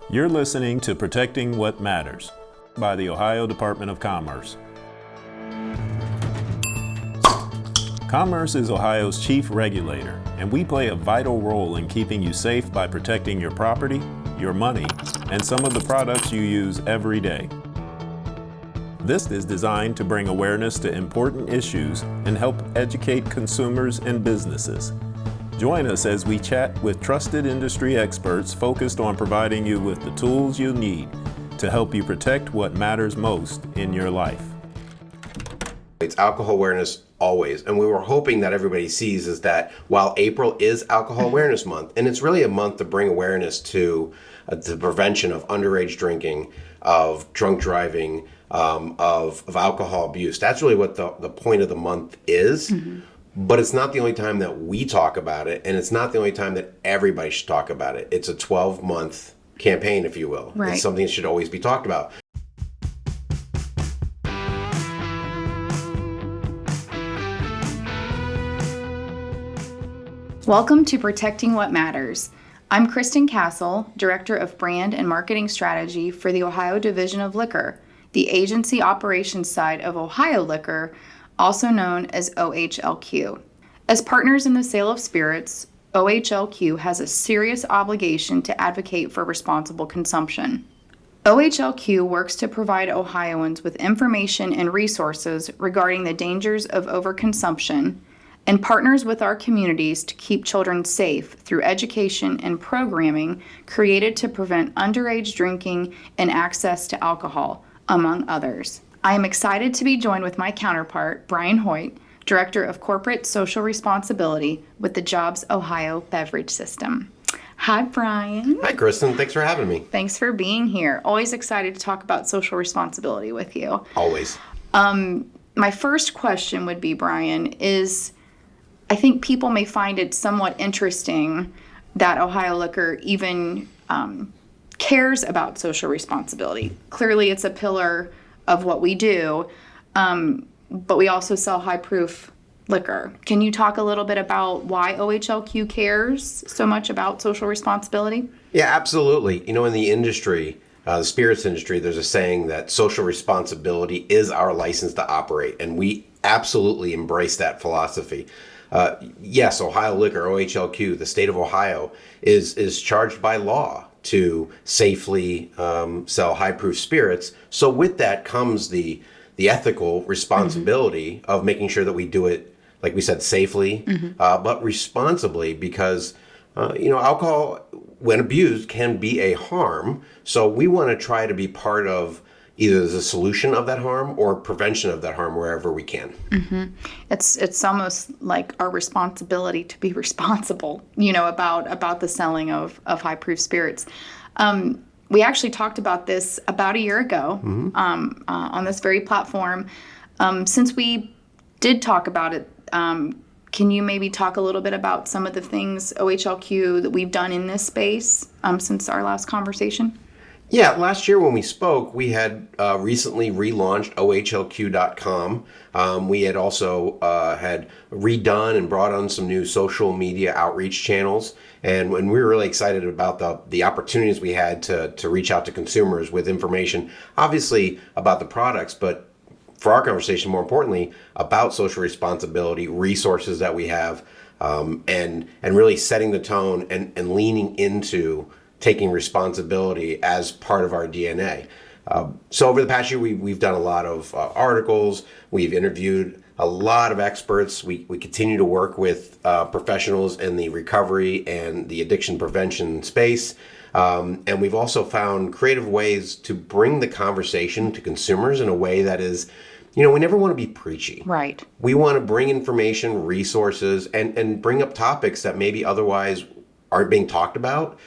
You're listening to Protecting What Matters by the Ohio Department of Commerce. Commerce is Ohio's chief regulator, and we play a vital role in keeping you safe by protecting your property, your money, and some of the products you use every day. This is designed to bring awareness to important issues and help educate consumers and businesses. Join us as we chat with trusted industry experts focused on providing you with the tools you need to help you protect what matters most in your life. It's alcohol awareness always, and we were hoping that everybody sees is that while April is Alcohol Awareness Month, and it's really a month to bring awareness to the prevention of underage drinking, of drunk driving, of alcohol abuse. That's really what the point of the month is. Mm-hmm. But it's not the only time that we talk about it, and it's not the only time that everybody should talk about it. It's a 12-month campaign, if you will. Right. It's something that should always be talked about. Welcome to Protecting What Matters. I'm Kristen Castle, Director of Brand and Marketing Strategy for the Ohio Division of Liquor, the agency operations side of Ohio Liquor, also known as OHLQ. As partners in the sale of spirits, OHLQ has a serious obligation to advocate for responsible consumption. OHLQ works to provide Ohioans with information and resources regarding the dangers of overconsumption and partners with our communities to keep children safe through education and programming created to prevent underage drinking and access to alcohol, among others. I am excited to be joined with my counterpart, Brian Hoyt, Director of Corporate Social Responsibility with the Jobs Ohio Beverage System. Hi, Brian. Hi, Kristen. Thanks for having me. Thanks for being here. Always excited to talk about social responsibility with you. Always. My first question would be, Brian, is I think people may find it somewhat interesting that Ohio Liquor even cares about social responsibility. Clearly, it's a pillar of what we do, but we also sell high-proof liquor. Can you talk a little bit about why OHLQ cares so much about social responsibility? Yeah, absolutely. You know, in the industry, the spirits industry, there's a saying that social responsibility is our license to operate, and we absolutely embrace that philosophy. Yes, Ohio Liquor, OHLQ, the state of Ohio, is charged by law to safely sell high-proof spirits. So with that comes the ethical responsibility of making sure that we do it, like we said, safely, but responsibly, because alcohol, when abused, can be a harm. So we want to try to be part of either the solution of that harm or prevention of that harm wherever we can. Mm-hmm. It's almost like our responsibility to be responsible, about the selling of high-proof spirits. We actually talked about this about a year ago on this very platform. Since we did talk about it, can you maybe talk a little bit about some of the things, OHLQ, that we've done in this space since our last conversation? Yeah, last year when we spoke, we had recently relaunched OHLQ.com. We had also had redone and brought on some new social media outreach channels. And we were really excited about the opportunities we had to reach out to consumers with information, obviously about the products, but for our conversation, more importantly, about social responsibility, resources that we have, and really setting the tone and leaning into taking responsibility as part of our DNA. So over the past year, we've done a lot of articles. We've interviewed a lot of experts. We continue to work with professionals in the recovery and the addiction prevention space. And we've also found creative ways to bring the conversation to consumers in a way that is, we never want to be preachy. Right. We want to bring information, resources, and bring up topics that maybe otherwise aren't being talked about.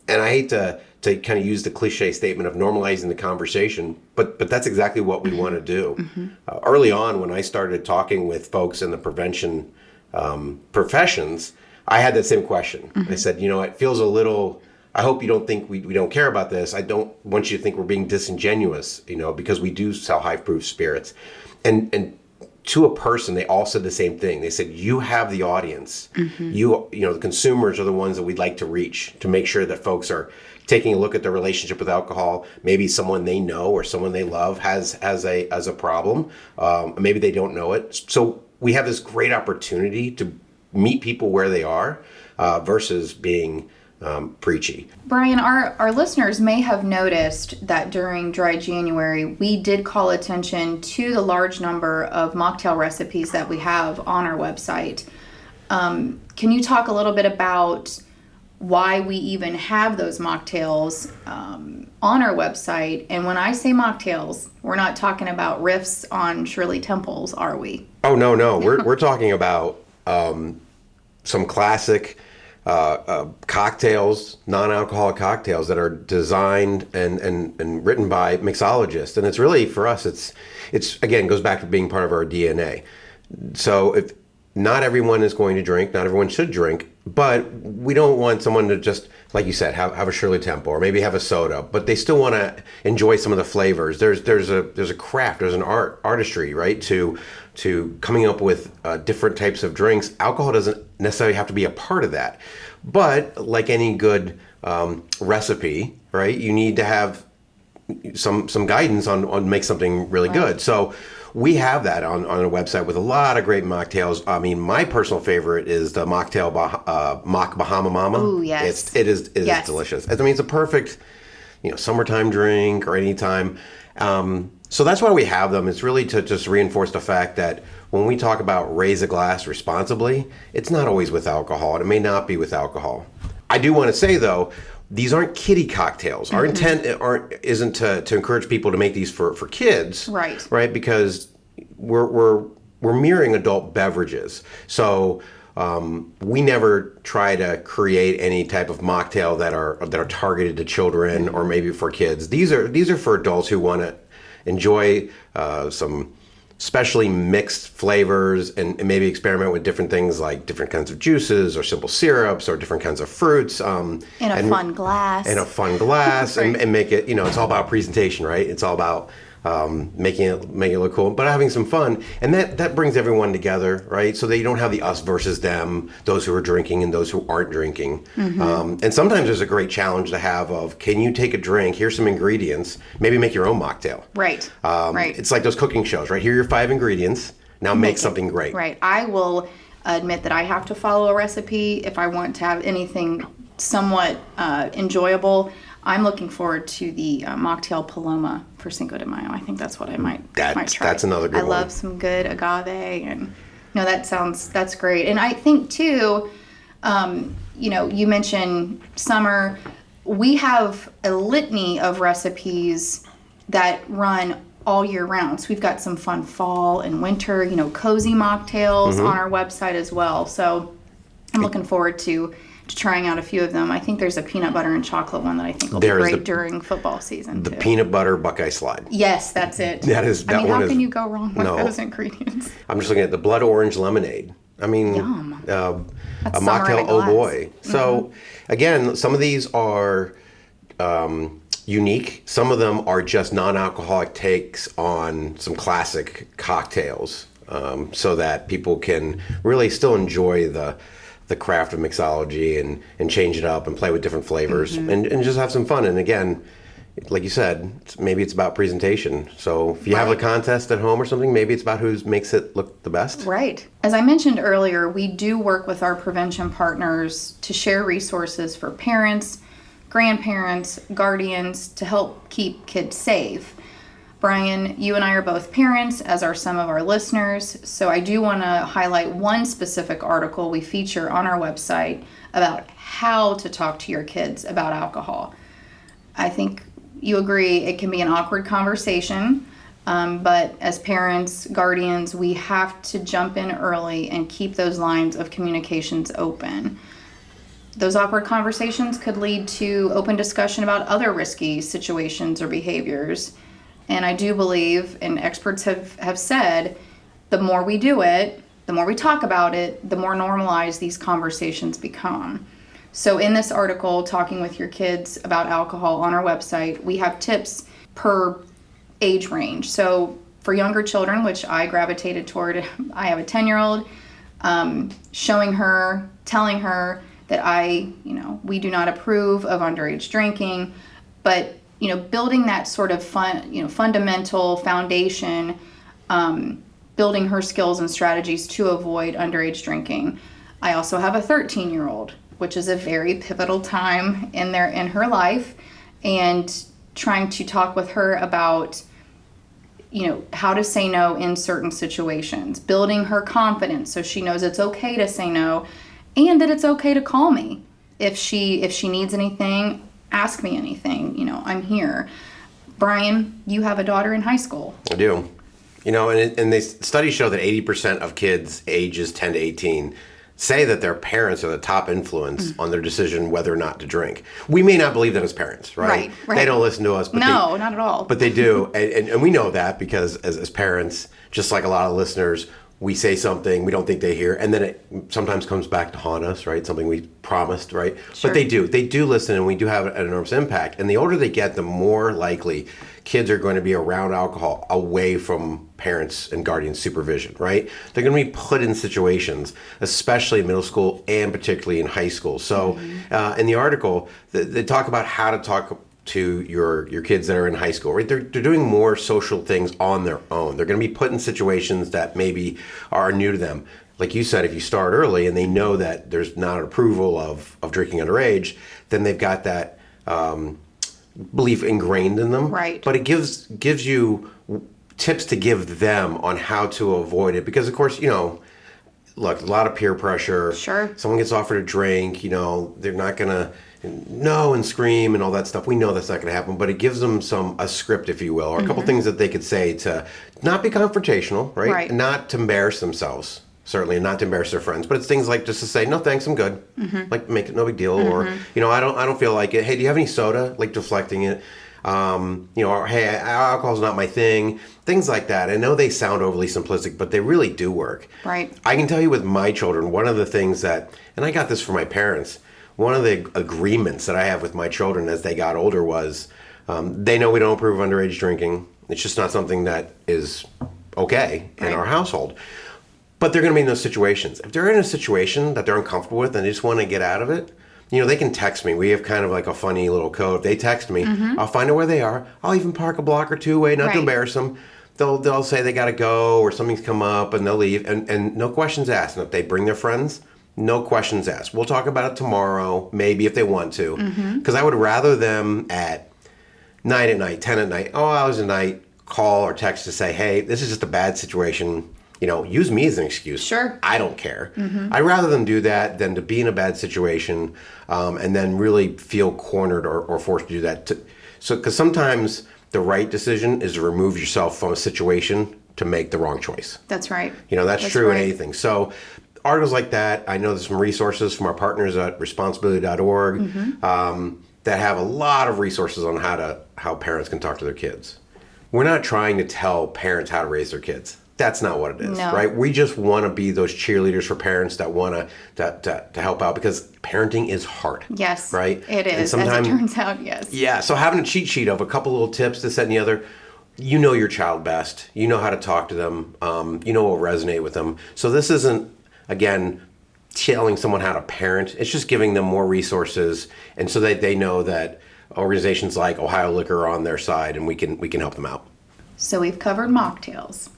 And I hate to kind of use the cliche statement of normalizing the conversation, but that's exactly what we want to do. Mm-hmm. Early on, when I started talking with folks in the prevention professions, I had that same question. Mm-hmm. I said, it feels a little, I hope you don't think we don't care about this. I don't want you to think we're being disingenuous, because we do sell high-proof spirits. And to a person, they all said the same thing. They said, you have the audience. You know, the consumers are the ones that we'd like to reach to make sure that folks are taking a look at their relationship with alcohol. Maybe someone they know or someone they love has a problem. Maybe they don't know it. So we have this great opportunity to meet people where they are versus being preachy. Brian, our listeners may have noticed that during Dry January, we did call attention to the large number of mocktail recipes that we have on our website. Can you talk a little bit about why we even have those mocktails on our website? And when I say mocktails, we're not talking about riffs on Shirley Temples, are we? Oh, no. We're talking about some classic cocktails, non-alcoholic cocktails that are designed and written by mixologists. And it's really, for us, it's again, goes back to being part of our DNA. So if not everyone is going to drink, not everyone should drink, but we don't want someone to just, like you said, have a Shirley Temple or maybe have a soda, but they still want to enjoy some of the flavors. There's a craft, there's an artistry, right, to coming up with different types of drinks. Alcohol doesn't necessarily have to be a part of that, but like any good recipe, right, you need to have some guidance on make something really good. So we have that on our website with a lot of great mocktails. I mean, my personal favorite is the mocktail Mock Bahama Mama. Ooh, yes. It is delicious. I mean, it's a perfect, summertime drink or anytime. So that's why we have them. It's really to just reinforce the fact that when we talk about raise a glass responsibly, it's not always with alcohol. And it may not be with alcohol. I do want to say, though, these aren't kiddie cocktails. Our intent isn't to encourage people to make these for kids, right? Because we're mirroring adult beverages. So we never try to create any type of mocktail that are targeted to children or maybe for kids. These are for adults who want to enjoy some specially mixed flavors and maybe experiment with different things like different kinds of juices or simple syrups or different kinds of fruits. In a fun glass. Right. and make it, it's all about presentation, right? It's all about making it look cool, but having some fun. And that brings everyone together, right? So that you don't have the us versus them, those who are drinking and those who aren't drinking. And sometimes there's a great challenge to have of, can you take a drink, here's some ingredients, maybe make your own mocktail. Right. It's like those cooking shows, right? Here are your 5 ingredients, now make something great. Right. I will admit that I have to follow a recipe if I want to have anything somewhat enjoyable. I'm looking forward to the mocktail Paloma for Cinco de Mayo. I think that's what I might try. That's another good one. I love some good agave, and that's great. And I think too, you mentioned summer. We have a litany of recipes that run all year round. So we've got some fun fall and winter, cozy mocktails on our website as well. So I'm looking forward to trying out a few of them. I think there's a peanut butter and chocolate one that I think will be great during football season. The peanut butter Buckeye Slide. Yes, that's it. How can you go wrong with those ingredients? I'm just looking at the blood orange lemonade. I mean, Yum. A mocktail, oh boy. So again, some of these are unique. Some of them are just non-alcoholic takes on some classic cocktails, so that people can really still enjoy the craft of mixology and change it up and play with different flavors and just have some fun. And again, like you said, maybe it's about presentation. So if you have a contest at home or something, maybe it's about who makes it look the best. Right. As I mentioned earlier, we do work with our prevention partners to share resources for parents, grandparents, guardians to help keep kids safe. Brian, you and I are both parents, as are some of our listeners, so I do want to highlight one specific article we feature on our website about how to talk to your kids about alcohol. I think you agree it can be an awkward conversation, but as parents, guardians, we have to jump in early and keep those lines of communications open. Those awkward conversations could lead to open discussion about other risky situations or behaviors. And I do believe, and experts have said, the more we do it, the more we talk about it, the more normalized these conversations become. So in this article, Talking with Your Kids About Alcohol on our website, we have tips per age range. So for younger children, which I gravitated toward. I have a 10-year-old, showing her, telling her that we do not approve of underage drinking, but, building that sort of fundamental foundation, building her skills and strategies to avoid underage drinking. I also have a 13-year-old, which is a very pivotal time in her life, and trying to talk with her about how to say no in certain situations, building her confidence so she knows it's okay to say no, and that it's okay to call me if she needs anything, ask me anything. I'm here. Brian, you have a daughter in high school. I do. And studies show that 80% of kids ages 10 to 18 say that their parents are the top influence on their decision whether or not to drink. We may not believe that as parents, right? Right. They don't listen to us. But no, not at all. But they do. And we know that because as parents, just like a lot of listeners, we say something we don't think they hear, and then it sometimes comes back to haunt us, right? Something we promised, right? Sure. But they do listen, and we do have an enormous impact. And the older they get, the more likely kids are going to be around alcohol, away from parents and guardian supervision, right? They're going to be put in situations, especially in middle school and particularly in high school. So in the article, they talk about how to talk to your kids that are in high school, right? They're doing more social things on their own. They're going to be put in situations that maybe are new to them. Like you said, if you start early and they know that there's not an approval of drinking underage, then they've got that belief ingrained in them. Right. But it gives you tips to give them on how to avoid it. Because, of course, look, a lot of peer pressure. Sure. Someone gets offered a drink, they're not going to no and scream and all that stuff. We know that's not going to happen, but it gives them a script, if you will, or a couple things that they could say to not be confrontational, right? Right. And not to embarrass themselves, certainly, and not to embarrass their friends. But it's things like just to say, no, thanks, I'm good. Like, make it no big deal. Or, I don't feel like it. Hey, do you have any soda? Like deflecting it. Or, hey, alcohol's not my thing. Things like that. I know they sound overly simplistic, but they really do work. Right. I can tell you with my children, one of the things that, and I got this from my parents, one of the agreements that I have with my children as they got older was they know we don't approve of underage drinking. It's just not something that is okay in our household. But they're going to be in those situations. If they're in a situation that they're uncomfortable with and they just want to get out of it, they can text me. We have kind of like a funny little code. If they text me, I'll find out where they are. I'll even park a block or two away, not to embarrass them. They'll say they got to go or something's come up and they'll leave. And no questions asked. And if they bring their friends, no questions asked. We'll talk about it tomorrow, maybe if they want to. Because I would rather them at 9 at night, 10 at night, hours a night, call or text to say, hey, this is just a bad situation. Use me as an excuse. Sure. I don't care. I'd rather them do that than to be in a bad situation and then really feel cornered or forced to do that. Because sometimes the right decision is to remove yourself from a situation to make the wrong choice. That's right. That's true in anything. So articles like that, I know there's some resources from our partners at responsibility.org that have a lot of resources on how parents can talk to their kids. We're not trying to tell parents how to raise their kids. That's not what it is, right? We just want to be those cheerleaders for parents that want to help out because parenting is hard. Yes, right? It is, and sometimes, as it turns out, yes. Yeah, so having a cheat sheet of a couple little tips, this, that, and the other, you know your child best. You know how to talk to them. You know what will resonate with them. So this isn't, again, telling someone how to parent. It's just giving them more resources and so that they know that organizations like Ohio Liquor are on their side and we can help them out. So we've covered mocktails.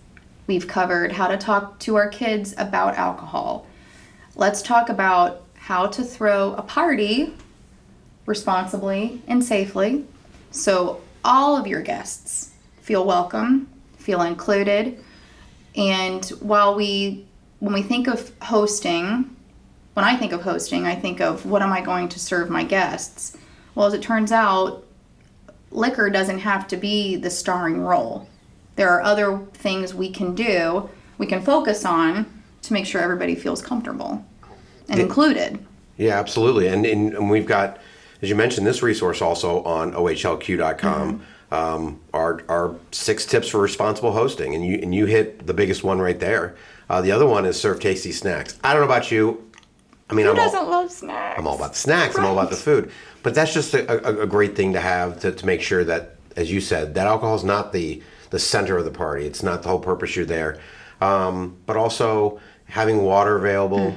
We've covered how to talk to our kids about alcohol. Let's talk about how to throw a party responsibly and safely so all of your guests feel welcome, feel included. And when we think of hosting, when I think of hosting, I think of what am I going to serve my guests? Well, as it turns out, liquor doesn't have to be the starring role. There are other things we can do, we can focus on to make sure everybody feels comfortable and included. Yeah, absolutely. And we've got, as you mentioned, this resource also on OHLQ.com. Our 6 tips for responsible hosting, and you hit the biggest one right there. The other one is serve tasty snacks. I don't know about you. I mean, Who doesn't love snacks? I'm all about the snacks. Right. I'm all about the food. But that's just a great thing to have to make sure that, as you said, that alcohol is not the the center of the party. It's not the whole purpose you're there. But also having water available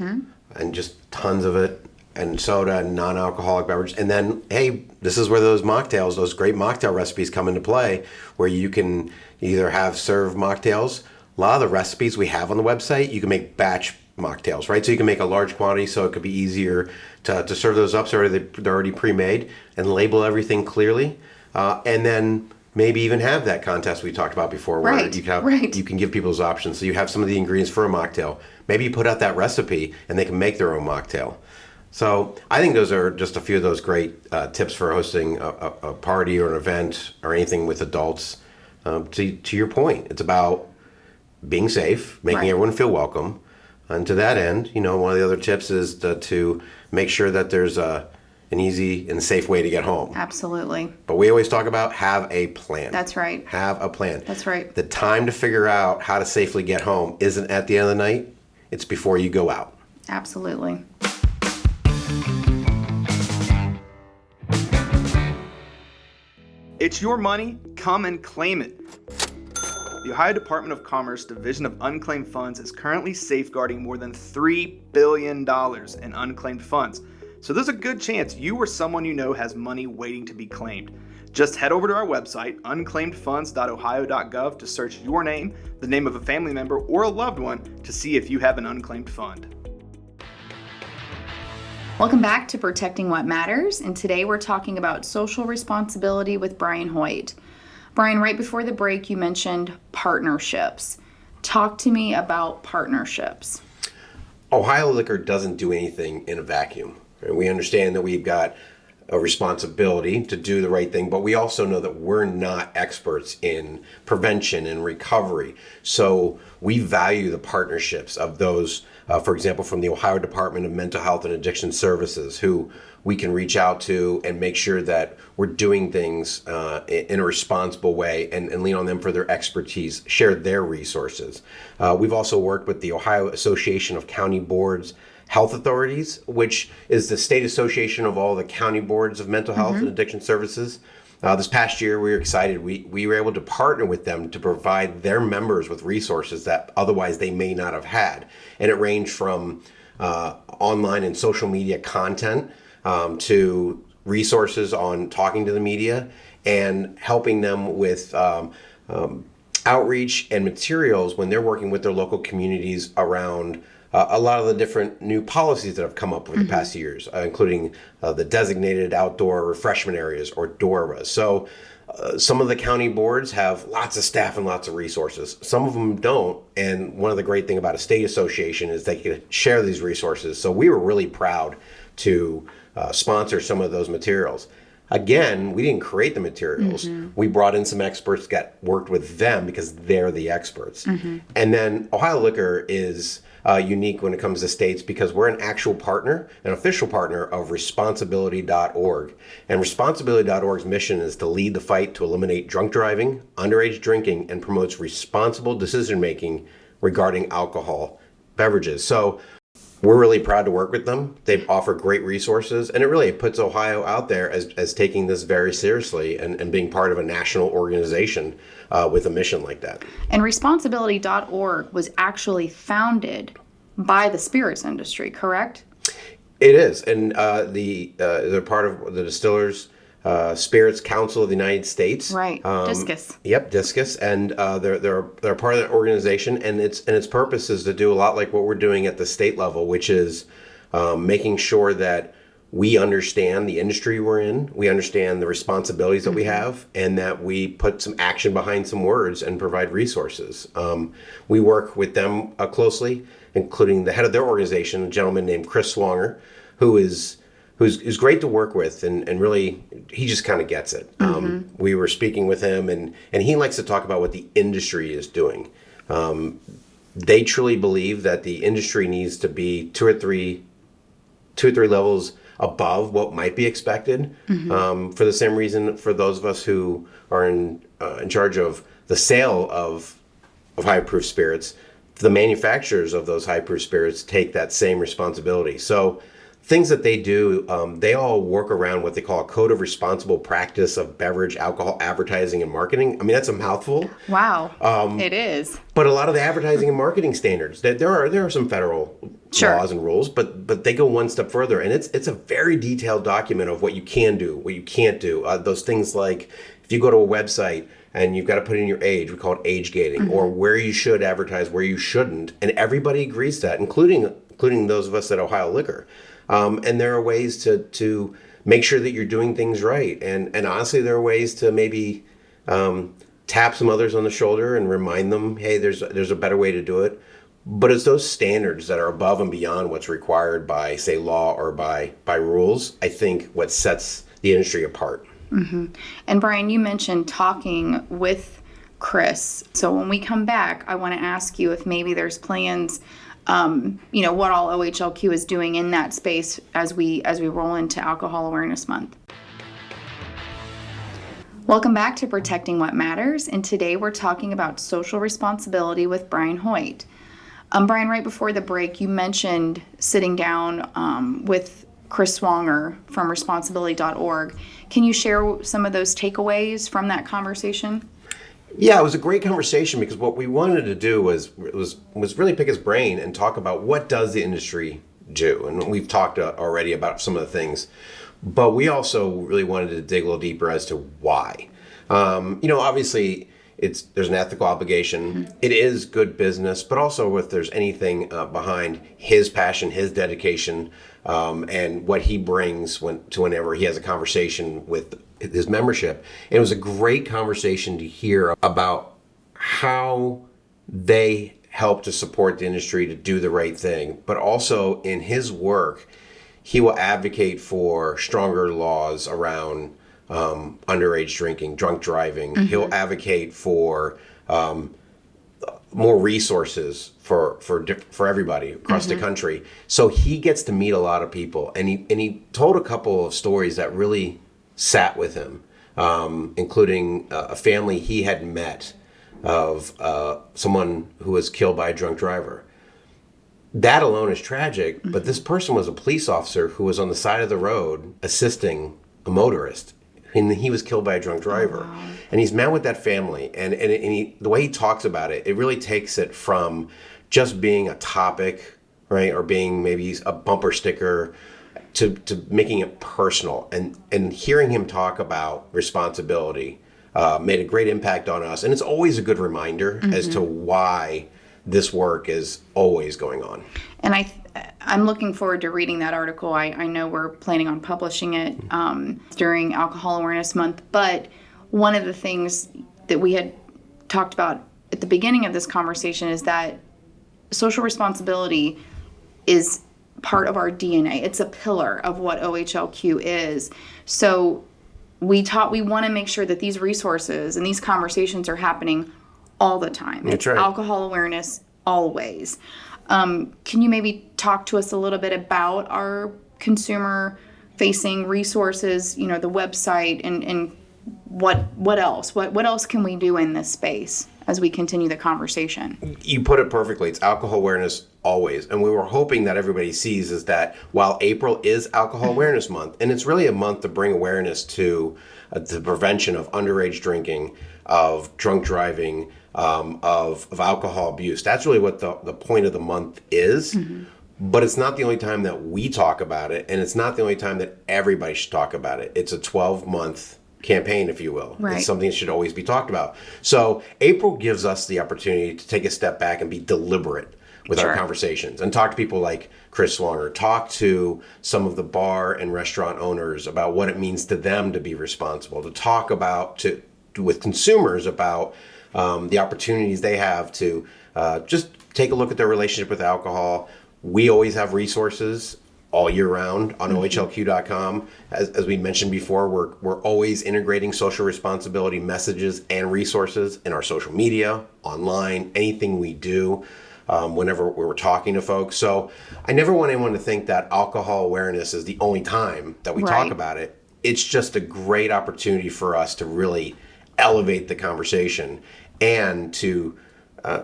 and just tons of it, and soda and non-alcoholic beverage. And then, hey, this is where those mocktails, those great mocktail recipes come into play, where you can either serve mocktails. A lot of the recipes we have on the website, you can make batch mocktails, right? So you can make a large quantity, so it could be easier to serve those up. So they're already pre-made, and label everything clearly. And then maybe even have that contest we talked about before, where you can give people those options. So you have some of the ingredients for a mocktail. Maybe you put out that recipe, and they can make their own mocktail. So I think those are just a few of those great tips for hosting a party or an event or anything with adults. To your point, it's about being safe, making everyone feel welcome. And to that end, one of the other tips is to make sure that there's an easy and safe way to get home. Absolutely. But we always talk about have a plan. That's right. Have a plan. That's right. The time to figure out how to safely get home isn't at the end of the night. It's before you go out. Absolutely. It's your money, come and claim it. The Ohio Department of Commerce Division of Unclaimed Funds is currently safeguarding more than $3 billion in unclaimed funds. So there's a good chance you or someone you know has money waiting to be claimed. Just head over to our website, unclaimedfunds.ohio.gov, to search your name, the name of a family member, or a loved one to see if you have an unclaimed fund. Welcome back to Protecting What Matters, and today we're talking about social responsibility with Brian Hoyt. Brian, right before the break, you mentioned partnerships. Talk to me about partnerships. Ohio Liquor doesn't do anything in a vacuum. We understand that we've got a responsibility to do the right thing, but we also know that we're not experts in prevention and recovery. So we value the partnerships of those, for example, from the Ohio Department of Mental Health and Addiction Services, who we can reach out to and make sure that we're doing things in a responsible way, and lean on them for their expertise, share their resources. We've also worked with the Ohio Association of County Boards Health Authorities, which is the state association of all the county boards of mental health and addiction services. This past year, we were excited. We were able to partner with them to provide their members with resources that otherwise they may not have had. And it ranged from online and social media content to resources on talking to the media and helping them with outreach and materials when they're working with their local communities around a lot of the different new policies that have come up over the past years, including the designated outdoor refreshment areas, or DORAs. So some of the county boards have lots of staff and lots of resources. Some of them don't. And one of the great things about a state association is they can share these resources. So we were really proud to sponsor some of those materials. Again, we didn't create the materials. We brought in some experts, worked with them because they're the experts. And then Ohio Liquor is unique when it comes to states because we're an actual partner, an official partner of responsibility.org. And responsibility.org's mission is to lead the fight to eliminate drunk driving, underage drinking, and promotes responsible decision-making regarding alcohol beverages. So we're really proud to work with them. They offer great resources, and it really puts Ohio out there as taking this very seriously and being part of a national organization with a mission like that. And responsibility.org was actually founded by the spirits industry, correct? It is, and they're part of the Distillers Spirits Council of the United States. Right, Discus. Yep, Discus, and they're part of that organization, and its purpose is to do a lot like what we're doing at the state level, which is making sure that we understand the industry we're in, we understand the responsibilities that we have, and that we put some action behind some words and provide resources. We work with them closely, including the head of their organization, a gentleman named Chris Swanger, who's great to work with, and really, he just kind of gets it. We were speaking with him, and he likes to talk about what the industry is doing. They truly believe that the industry needs to be two or three levels above what might be expected. For the same reason, for those of us who are in charge of the sale of high-proof spirits, the manufacturers of those high-proof spirits take that same responsibility. So things that they do, they all work around what they call a code of responsible practice of beverage alcohol advertising and marketing. I mean, that's a mouthful. Wow, it is. But a lot of the advertising and marketing standards, there are some federal laws and rules, but they go one step further, and it's a very detailed document of what you can do, what you can't do. Those things like if you go to a website and you've got to put in your age, we call it age gating, or where you should advertise, where you shouldn't, and everybody agrees to that, including those of us at Ohio Liquor. And there are ways to make sure that you're doing things right, and honestly, there are ways to maybe tap some others on the shoulder and remind them, hey, there's a better way to do it. But it's those standards that are above and beyond what's required by, say, law or by rules, I think, what sets the industry apart. And Brian, you mentioned talking with Chris. So when we come back, I want to ask you if maybe there's plans, what all OHLQ is doing in that space as we roll into Alcohol Awareness Month. Welcome back to Protecting What Matters, and today we're talking about social responsibility with Brian Hoyt. Brian, right before the break, you mentioned sitting down with Chris Swanger from responsibility.org. Can you share some of those takeaways from that conversation? Yeah, it was a great conversation because what we wanted to do was really pick his brain and talk about what does the industry do. And we've talked already about some of the things, but we also really wanted to dig a little deeper as to why. Obviously, there's an ethical obligation. It is good business, but also if there's anything behind his passion, his dedication, and what he brings whenever he has a conversation with his membership. And it was a great conversation to hear about how they help to support the industry to do the right thing, but also in his work, he will advocate for stronger laws around underage drinking, drunk driving. He'll advocate for more resources for everybody across the country. So he gets to meet a lot of people, and he told a couple of stories that really sat with him, including a family he had met of someone who was killed by a drunk driver. That alone is tragic, but this person was a police officer who was on the side of the road assisting a motorist, and he was killed by a drunk driver. Oh, wow. And he's met with that family, and the way he talks about it, it really takes it from just being a topic, right, or being maybe a bumper sticker, to making it personal. And hearing him talk about responsibility made a great impact on us, and it's always a good reminder as to why this work is always going on. And I'm looking forward to reading that article. I know we're planning on publishing it during Alcohol Awareness Month, but one of the things that we had talked about at the beginning of this conversation is that social responsibility is part of our DNA. It's a pillar of what OHLQ is. So we want to make sure that these resources and these conversations are happening all the time. That's right. Alcohol awareness always. Can you maybe talk to us a little bit about our consumer-facing resources, the website, and what else? What else can we do in this space as we continue the conversation? You put it perfectly. It's alcohol awareness always. And we were hoping that everybody sees is that while April is Alcohol Awareness Month, and it's really a month to bring awareness to the prevention of underage drinking, of drunk driving, of alcohol abuse. That's really what the point of the month is. But it's not the only time that we talk about it, and it's not the only time that everybody should talk about it. It's a 12-month campaign, if you will. Right. It's something that should always be talked about. So April gives us the opportunity to take a step back and be deliberate with our conversations and talk to people like Chris Swanger, talk to some of the bar and restaurant owners about what it means to them to be responsible, to talk about with consumers about the opportunities they have to just take a look at their relationship with alcohol. We always have resources all year round on OHLQ.com. As we mentioned before, we're always integrating social responsibility messages and resources in our social media, online, anything we do, whenever we're talking to folks. So I never want anyone to think that alcohol awareness is the only time that we talk about it. It's just a great opportunity for us to really elevate the conversation and to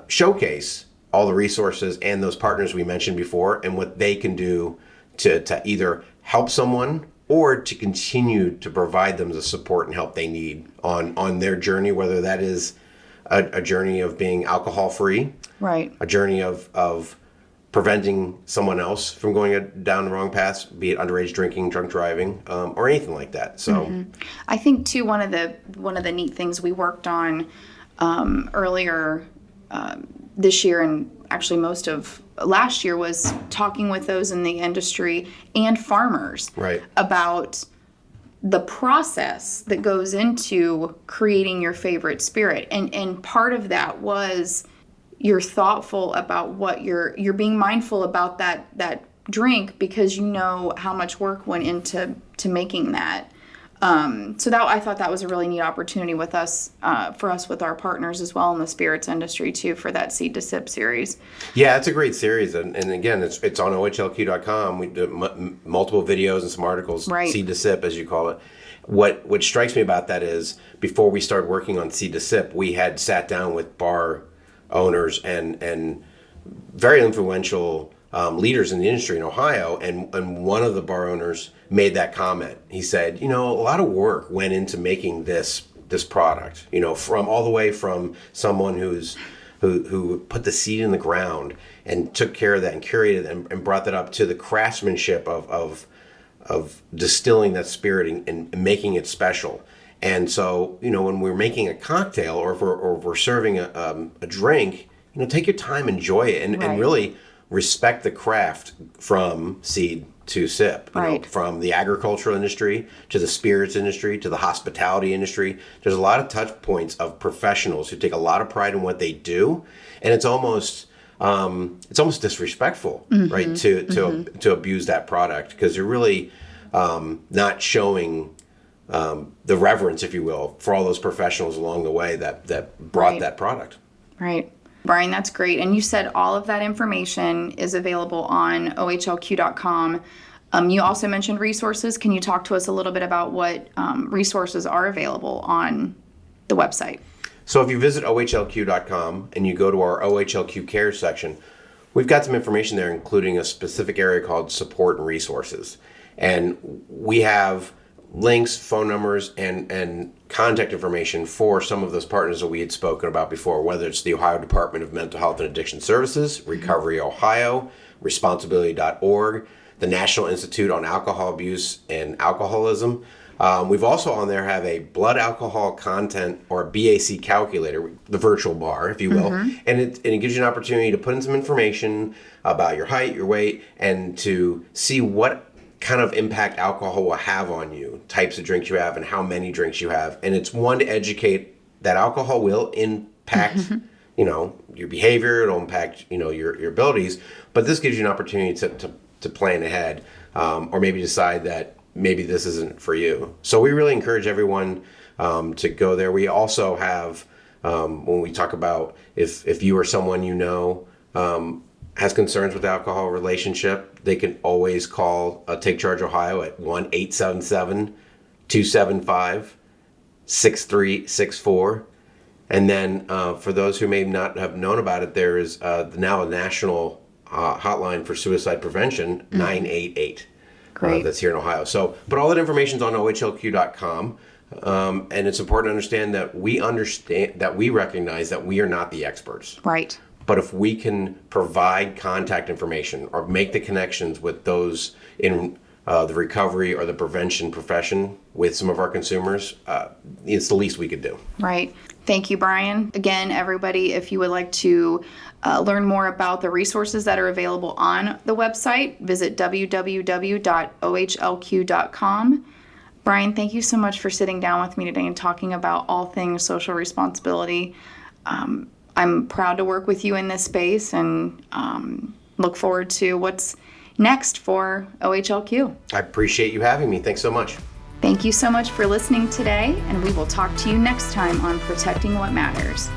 showcase all the resources and those partners we mentioned before and what they can do to either help someone or to continue to provide them the support and help they need on their journey, whether that is a journey of being alcohol free, Right. a journey of preventing someone else from going down the wrong path, be it underage drinking, drunk driving, or anything like that. So I think too, one of the neat things we worked on earlier this year, and actually most of last year, was talking with those in the industry and farmers Right. about the process that goes into creating your favorite spirit. And part of that was you're thoughtful about what you're being mindful about that drink, because you know how much work went into making that. So that, I thought that was a really neat opportunity with us, for us with our partners as well in the spirits industry too, for that Seed to Sip series. yeah, it's a great series, and again, it's on OHLQ.com. We do multiple videos and some articles. Right. Seed to Sip, as you call it. What strikes me about that is, before we started working on Seed to Sip, we had sat down with bar owners and very influential leaders in the industry in Ohio, and one of the bar owners made that comment. He said, a lot of work went into making this product, from all the way from someone who put the seed in the ground and took care of that and curated it and brought that up to the craftsmanship of distilling that spirit and making it special. And so, when we're making a cocktail, or if we're serving a drink, take your time, enjoy it, and really respect the craft from seed to sip. Right. From the agricultural industry to the spirits industry to the hospitality industry. There's a lot of touch points of professionals who take a lot of pride in what they do, and it's almost disrespectful, right, to abuse that product, because you're really not showing the reverence, if you will, for all those professionals along the way that brought that product. Right. Brian, that's great. And you said all of that information is available on OHLQ.com. You also mentioned resources. Can you talk to us a little bit about what resources are available on the website? So if you visit OHLQ.com and you go to our OHLQ Cares section, we've got some information there, including a specific area called Support and Resources. And we have links, phone numbers, and contact information for some of those partners that we had spoken about before, whether it's the Ohio Department of Mental Health and Addiction Services, Recovery Ohio, Responsibility.org, the National Institute on Alcohol Abuse and Alcoholism. We've also on there have a blood alcohol content, or BAC calculator, the virtual bar, if you will, and it gives you an opportunity to put in some information about your height, your weight, and to see what kind of impact alcohol will have on you, types of drinks you have, and how many drinks you have. And it's one to educate that alcohol will impact, your behavior, it'll impact, your abilities, but this gives you an opportunity to plan ahead, or maybe decide that maybe this isn't for you. So we really encourage everyone to go there. We also have, when we talk about if you or someone has concerns with alcohol relationship, they can always call Take Charge Ohio at 1-877-275-6364. And then for those who may not have known about it, there is now a national hotline for suicide prevention, 988. Great. That's here in Ohio. So, but all that information is on OHLQ.com. And it's important to understand that we recognize that we are not the experts. Right. But if we can provide contact information or make the connections with those in the recovery or the prevention profession with some of our consumers, it's the least we could do. Right. Thank you, Brian. Again, everybody, if you would like to learn more about the resources that are available on the website, visit www.ohlq.com. Brian, thank you so much for sitting down with me today and talking about all things social responsibility. I'm proud to work with you in this space, and look forward to what's next for OHLQ. I appreciate you having me. Thanks so much. Thank you so much for listening today, and we will talk to you next time on Protecting What Matters.